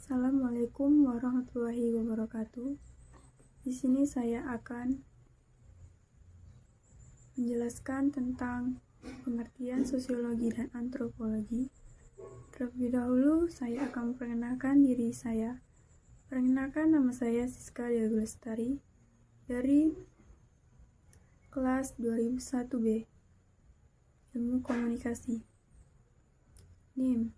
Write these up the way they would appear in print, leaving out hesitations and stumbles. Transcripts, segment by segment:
Assalamualaikum warahmatullahi wabarakatuh. Di sini saya akan menjelaskan tentang pengertian sosiologi dan antropologi. Terlebih dahulu, saya akan memperkenalkan diri saya. Perkenalkan, nama saya Siska Diego Lestari dari kelas 2001B, Ilmu Komunikasi. NIM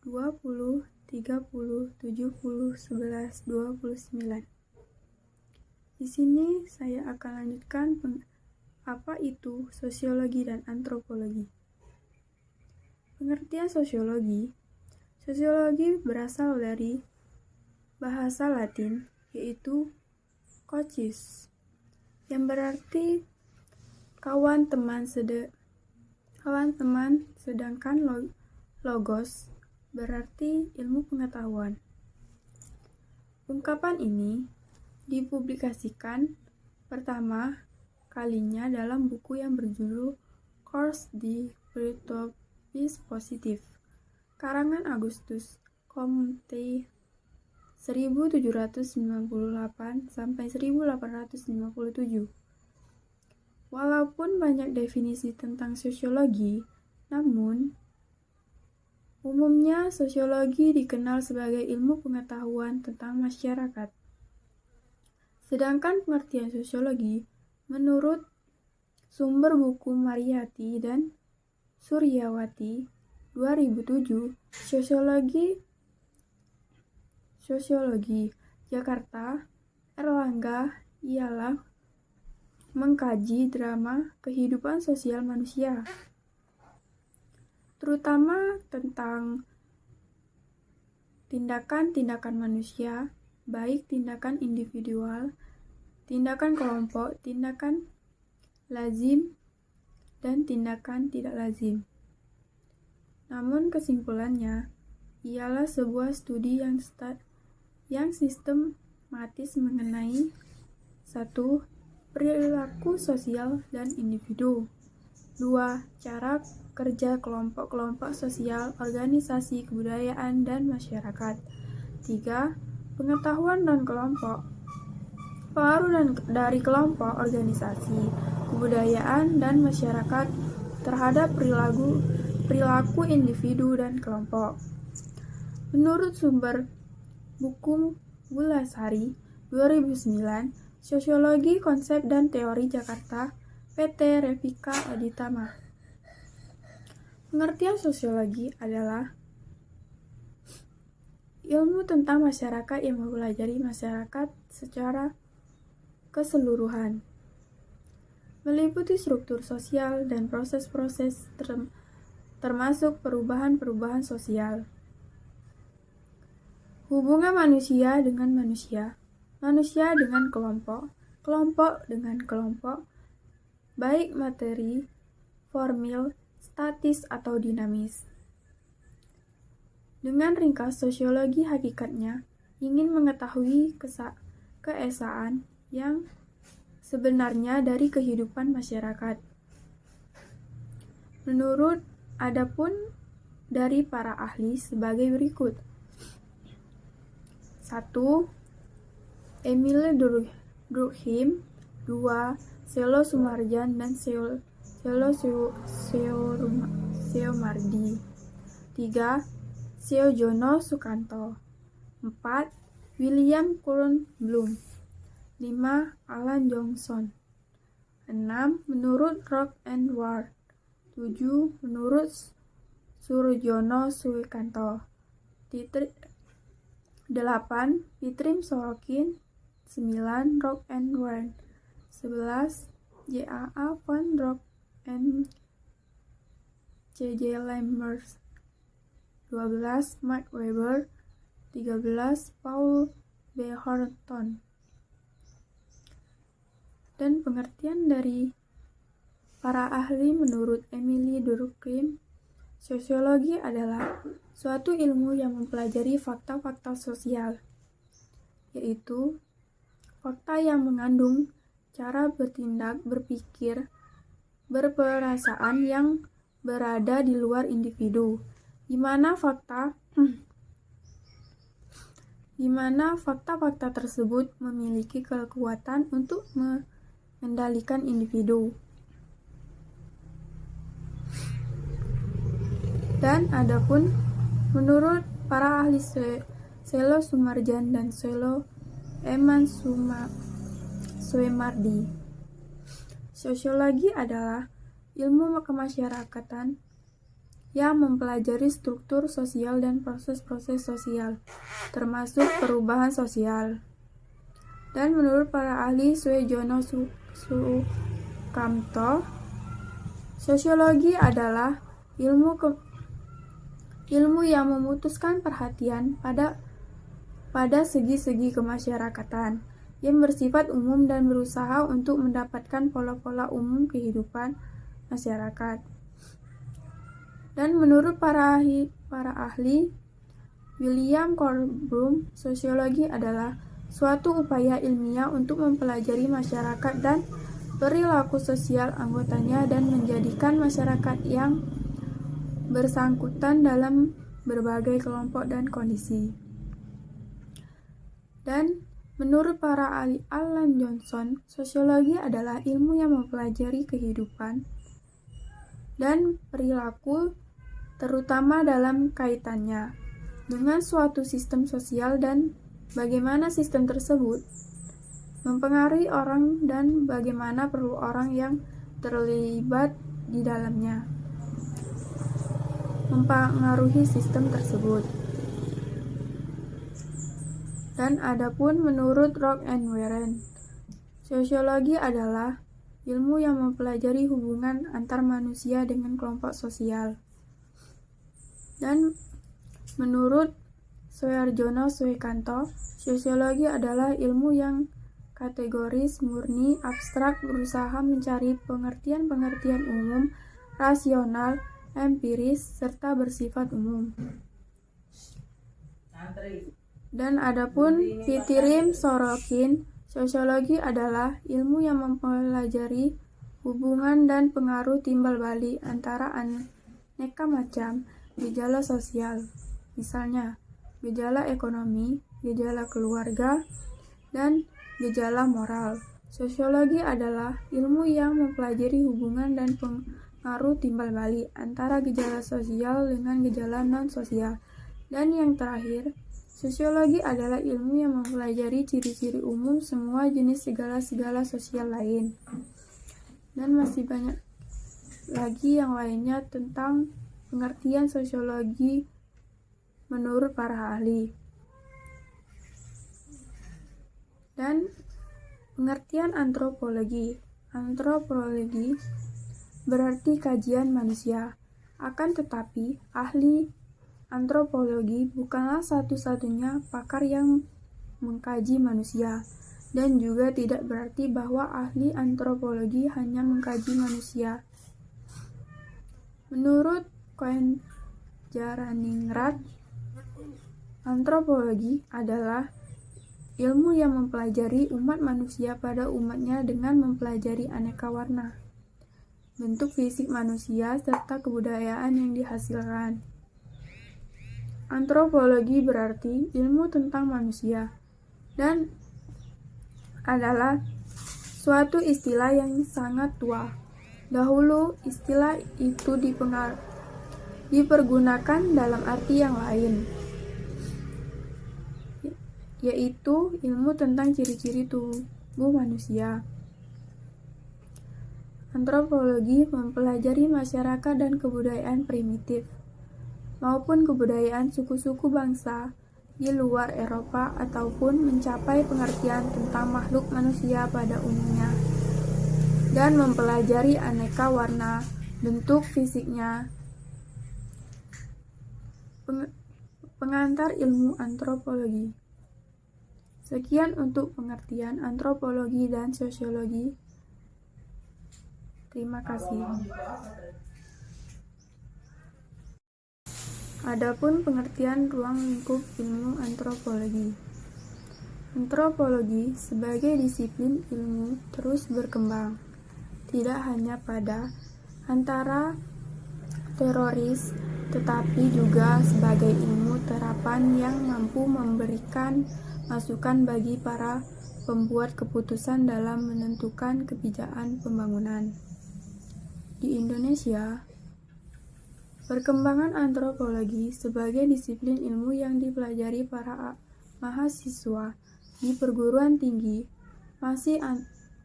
20 30 70 11 29. Di sini saya akan lanjutkan apa itu sosiologi dan antropologi. Pengertian sosiologi. Sosiologi berasal dari bahasa Latin yaitu "socius", yang berarti kawan teman, sedangkan logos berarti ilmu pengetahuan. Ungkapan ini dipublikasikan pertama kalinya dalam buku yang berjudul Cours de Philosophie Positive, karangan Augustus Comte 1798 sampai 1857. Walaupun banyak definisi tentang sosiologi, namun umumnya sosiologi dikenal sebagai ilmu pengetahuan tentang masyarakat. Sedangkan pengertian sosiologi menurut sumber buku Mariyati dan Suryawati 2007, Sosiologi Jakarta Erlangga ialah mengkaji drama kehidupan sosial manusia, terutama tentang tindakan-tindakan manusia, baik tindakan individual, tindakan kelompok, tindakan lazim, dan tindakan tidak lazim. Namun kesimpulannya ialah sebuah studi yang sistematis mengenai 1. Perilaku sosial dan individu. 2. Cara kerja kelompok-kelompok sosial, organisasi, kebudayaan, dan masyarakat. 3. Pengetahuan dan kelompok. Pengaruh dari kelompok, organisasi, kebudayaan, dan masyarakat terhadap perilaku individu dan kelompok. Menurut sumber buku Wulasari 2009, Sosiologi, Konsep dan Teori Jakarta, PT Revika Aditama. Pengertian sosiologi adalah ilmu tentang masyarakat yang mempelajari masyarakat secara keseluruhan, meliputi struktur sosial dan proses-proses termasuk perubahan-perubahan sosial. Hubungan manusia dengan manusia, manusia dengan kelompok, kelompok dengan kelompok, baik materi, formil, statis, atau dinamis. Dengan ringkas, sosiologi hakikatnya ingin mengetahui keesaan yang sebenarnya dari kehidupan masyarakat. Menurut adapun dari para ahli sebagai berikut. 1. Emile Durkheim. 2. Selo Sumarjan dan Selo Seomardi. 3. Seojono Sukanto. 4. William Cullen Bryant. 5. Alan Johnson. 6. Menurut Rock and Ward. 7. Menurut Surjono Sukanto. 8. Pitrim Sorokin. 9. Rock and Ward. 11. J.A.A. van Rock and C.J. Lambert. 12. Mark Weber. 13. Paul B. Horton. Dan pengertian dari para ahli menurut Emile Durkheim, sosiologi adalah suatu ilmu yang mempelajari fakta-fakta sosial, yaitu fakta yang mengandung cara bertindak, berpikir, berperasaan yang berada di luar individu, di mana fakta di mana fakta-fakta tersebut memiliki kekuatan untuk mengendalikan individu. Dan adapun menurut para ahli Selo Sumarjan dan Selo Eman Suemardi, sosiologi adalah ilmu kemasyarakatan yang mempelajari struktur sosial dan proses-proses sosial, termasuk perubahan sosial. Dan menurut para ahli Suejono Sukamto, sosiologi adalah ilmu yang memutuskan perhatian pada segi-segi kemasyarakatan yang bersifat umum dan berusaha untuk mendapatkan pola-pola umum kehidupan masyarakat. Dan menurut para ahli William Corbrum, sosiologi adalah suatu upaya ilmiah untuk mempelajari masyarakat dan perilaku sosial anggotanya dan menjadikan masyarakat yang bersangkutan dalam berbagai kelompok dan kondisi. Dan menurut para ahli Alan Johnson, sosiologi adalah ilmu yang mempelajari kehidupan dan perilaku terutama dalam kaitannya dengan suatu sistem sosial dan bagaimana sistem tersebut mempengaruhi orang dan bagaimana perlu orang yang terlibat di dalamnya mempengaruhi sistem tersebut. Dan adapun menurut Rock and Warren, sosiologi adalah ilmu yang mempelajari hubungan antar manusia dengan kelompok sosial. Dan menurut Suarjono Suekanto, sosiologi adalah ilmu yang kategoris, murni, abstrak, berusaha mencari pengertian-pengertian umum, rasional, empiris, serta bersifat umum. Dan adapun Pitirim Sorokin, sosiologi adalah ilmu yang mempelajari hubungan dan pengaruh timbal balik antara aneka macam gejala sosial, misalnya gejala ekonomi, gejala keluarga, dan gejala moral. Sosiologi adalah ilmu yang mempelajari hubungan dan pengaruh timbal balik antara gejala sosial dengan gejala non-sosial. Dan yang terakhir, sosiologi adalah ilmu yang mempelajari ciri-ciri umum semua jenis segala sosial lain. Dan masih banyak lagi yang lainnya tentang pengertian sosiologi menurut para ahli. Dan pengertian antropologi. Antropologi berarti kajian manusia. Akan tetapi, ahli antropologi bukanlah satu-satunya pakar yang mengkaji manusia, dan juga tidak berarti bahwa ahli antropologi hanya mengkaji manusia. Menurut Koen Jaraningrat, antropologi adalah ilmu yang mempelajari umat manusia pada umatnya dengan mempelajari aneka warna, bentuk fisik manusia, serta kebudayaan yang dihasilkan. Antropologi berarti ilmu tentang manusia dan adalah suatu istilah yang sangat tua. Dahulu istilah itu dipergunakan dalam arti yang lain, yaitu ilmu tentang ciri-ciri tubuh manusia. Antropologi mempelajari masyarakat dan kebudayaan primitif maupun kebudayaan suku-suku bangsa di luar Eropa ataupun mencapai pengertian tentang makhluk manusia pada umumnya dan mempelajari aneka warna bentuk fisiknya. Pengantar ilmu antropologi. Sekian untuk pengertian antropologi dan sosiologi. Terima kasih. Adapun pengertian ruang lingkup ilmu antropologi. Antropologi sebagai disiplin ilmu terus berkembang, tidak hanya pada antara teroris, tetapi juga sebagai ilmu terapan yang mampu memberikan masukan bagi para pembuat keputusan dalam menentukan kebijakan pembangunan. Di Indonesia, perkembangan antropologi sebagai disiplin ilmu yang dipelajari para mahasiswa di perguruan tinggi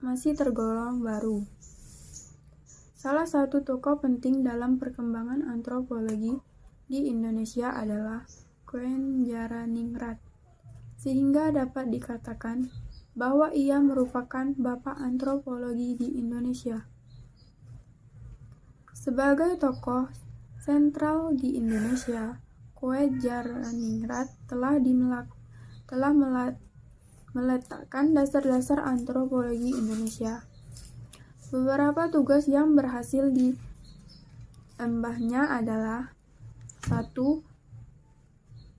masih tergolong baru. Salah satu tokoh penting dalam perkembangan antropologi di Indonesia adalah Koen-Jaraningrat, sehingga dapat dikatakan bahwa ia merupakan bapak antropologi di Indonesia. Sebagai tokoh sentral di Indonesia, Koen-Jaraningrat telah meletakkan dasar-dasar antropologi Indonesia. Beberapa tugas yang berhasil diembannya adalah 1.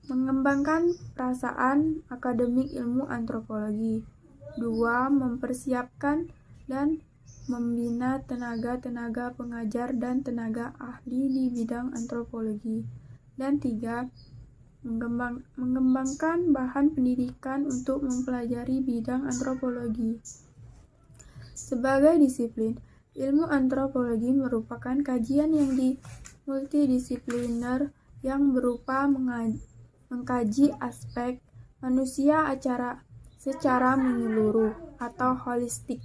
Mengembangkan perasaan akademik ilmu antropologi. 2. Mempersiapkan dan membina tenaga-tenaga pengajar dan tenaga ahli di bidang antropologi. Dan 3. Mengembangkan bahan pendidikan untuk mempelajari bidang antropologi. Sebagai disiplin, ilmu antropologi merupakan kajian yang multidisipliner yang berupa mengkaji aspek manusia secara menyeluruh atau holistik.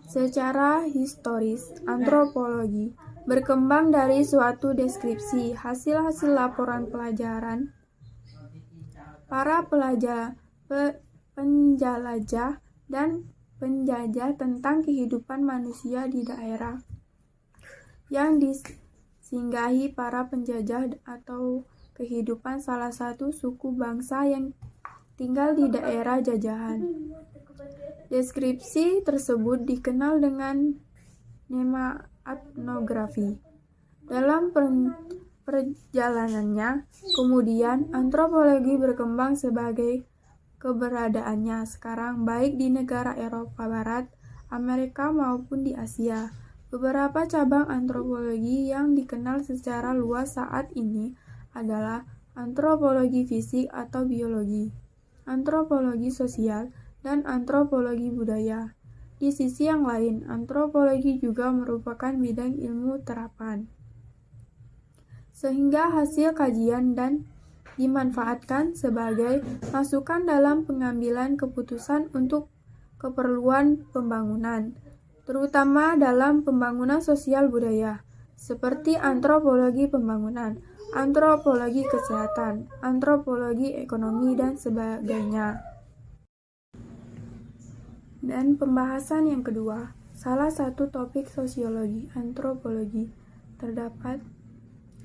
Secara historis, antropologi berkembang dari suatu deskripsi hasil-hasil laporan pelajaran para penjelajah dan penjajah tentang kehidupan manusia di daerah yang disinggahi para penjajah atau kehidupan salah satu suku bangsa yang tinggal di daerah jajahan. Deskripsi tersebut dikenal dengan nama etnografi. Dalam perjalanannya, kemudian antropologi berkembang sebagai keberadaannya sekarang baik di negara Eropa Barat, Amerika maupun di Asia. Beberapa cabang antropologi yang dikenal secara luas saat ini adalah antropologi fisik atau biologi, antropologi sosial, dan antropologi budaya. Di sisi yang lain, antropologi juga merupakan bidang ilmu terapan, sehingga hasil kajian dan dimanfaatkan sebagai masukan dalam pengambilan keputusan untuk keperluan pembangunan, terutama dalam pembangunan sosial budaya, seperti antropologi pembangunan, antropologi kesehatan, antropologi ekonomi, dan sebagainya. Dan pembahasan yang kedua, salah satu topik sosiologi antropologi terdapat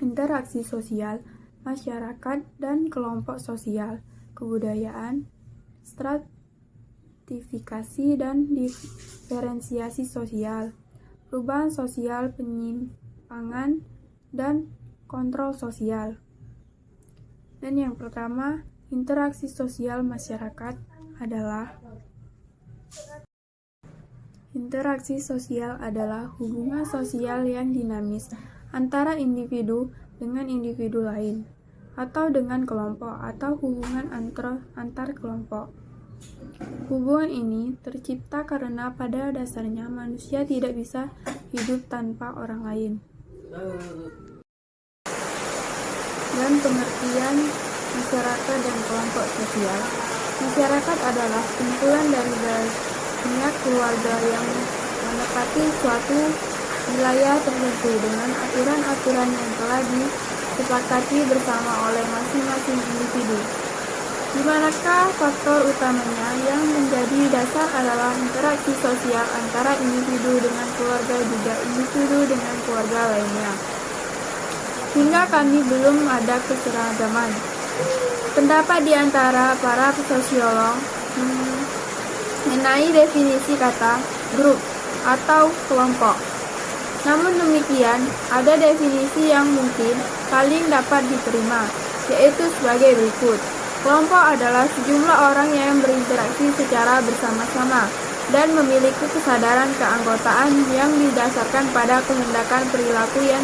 interaksi sosial, masyarakat dan kelompok sosial, kebudayaan, stratifikasi dan diferensiasi sosial, perubahan sosial, penyimpangan, dan kontrol sosial. Dan yang pertama, interaksi sosial masyarakat adalah hubungan sosial yang dinamis antara individu dengan individu lain, atau dengan kelompok, atau hubungan antar kelompok. Hubungan ini tercipta karena pada dasarnya manusia tidak bisa hidup tanpa orang lain. Dan pengertian masyarakat dan kelompok sosial. Masyarakat adalah kumpulan dari banyak keluarga yang menepati suatu wilayah tertentu dengan aturan-aturan yang telah disepakati bersama oleh masing-masing individu. Di manakah faktor utamanya yang menjadi dasar adalah interaksi sosial antara individu dengan keluarga juga individu dengan keluarga lainnya. Hingga kami belum ada keseragaman pendapat di antara para sosiolog mengenai definisi kata grup atau kelompok. Namun demikian, ada definisi yang mungkin paling dapat diterima, yaitu sebagai berikut. Kelompok adalah sejumlah orang yang berinteraksi secara bersama-sama dan memiliki kesadaran keanggotaan yang didasarkan pada kehendakan perilaku yang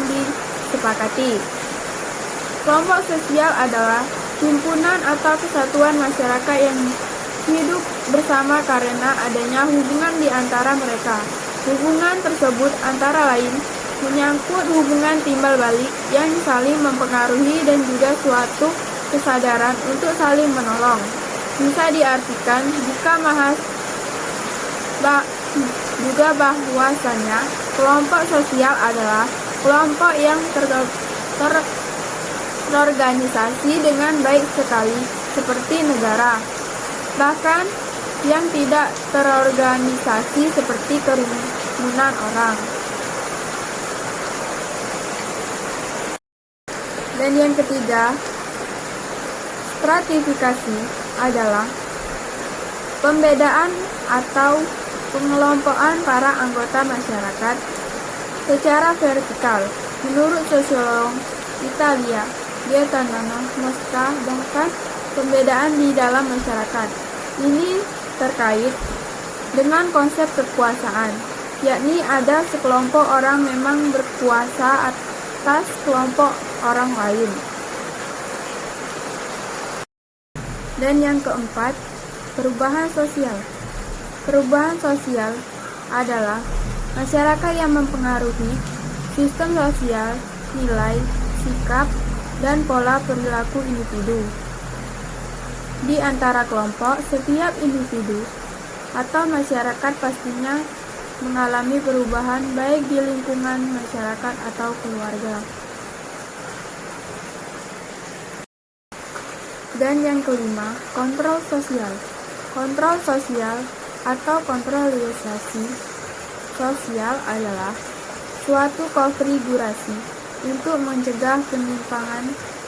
sepakati. Kelompok sosial adalah himpunan atau kesatuan masyarakat yang hidup bersama karena adanya hubungan di antara mereka. Hubungan tersebut antara lain menyangkut hubungan timbal balik yang saling mempengaruhi dan juga suatu kesadaran untuk saling menolong. Bisa diartikan juga bahwasanya kelompok sosial adalah kelompok yang terorganisasi dengan baik sekali seperti negara, bahkan yang tidak terorganisasi seperti kerumunan orang. Dan yang ketiga, stratifikasi adalah pembedaan atau pengelompokan para anggota masyarakat secara vertikal. Menurut sosiolog Italia Gaetano Mosca, bahkan pembedaan di dalam masyarakat ini terkait dengan konsep kekuasaan, yakni ada sekelompok orang memang berkuasa atas kelompok orang lain. Dan yang keempat, perubahan sosial. Perubahan sosial adalah masyarakat yang mempengaruhi sistem sosial, nilai, sikap, dan pola perilaku individu. Di antara kelompok, setiap individu atau masyarakat pastinya mengalami perubahan baik di lingkungan masyarakat atau keluarga. Dan yang kelima, kontrol sosial. Kontrol sosial atau kontrolisasi sosial adalah suatu konfigurasi untuk mencegah penyimpangan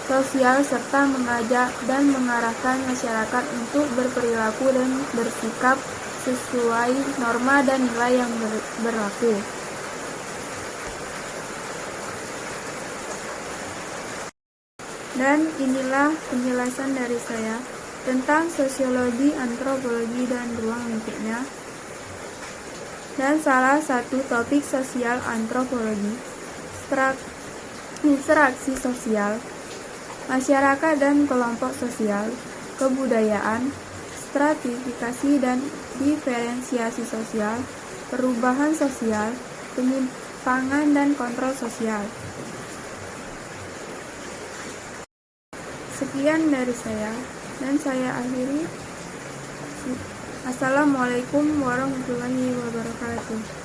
sosial serta mengajak dan mengarahkan masyarakat untuk berperilaku dan bersikap sesuai norma dan nilai yang berlaku. Dan inilah penjelasan dari saya tentang sosiologi, antropologi, dan ruang lingkupnya. Dan salah satu topik sosial antropologi, interaksi sosial, masyarakat dan kelompok sosial, kebudayaan, stratifikasi dan diferensiasi sosial, perubahan sosial, penyimpangan dan kontrol sosial. Sekian dari saya, dan saya akhiri. Assalamualaikum warahmatullahi wabarakatuh.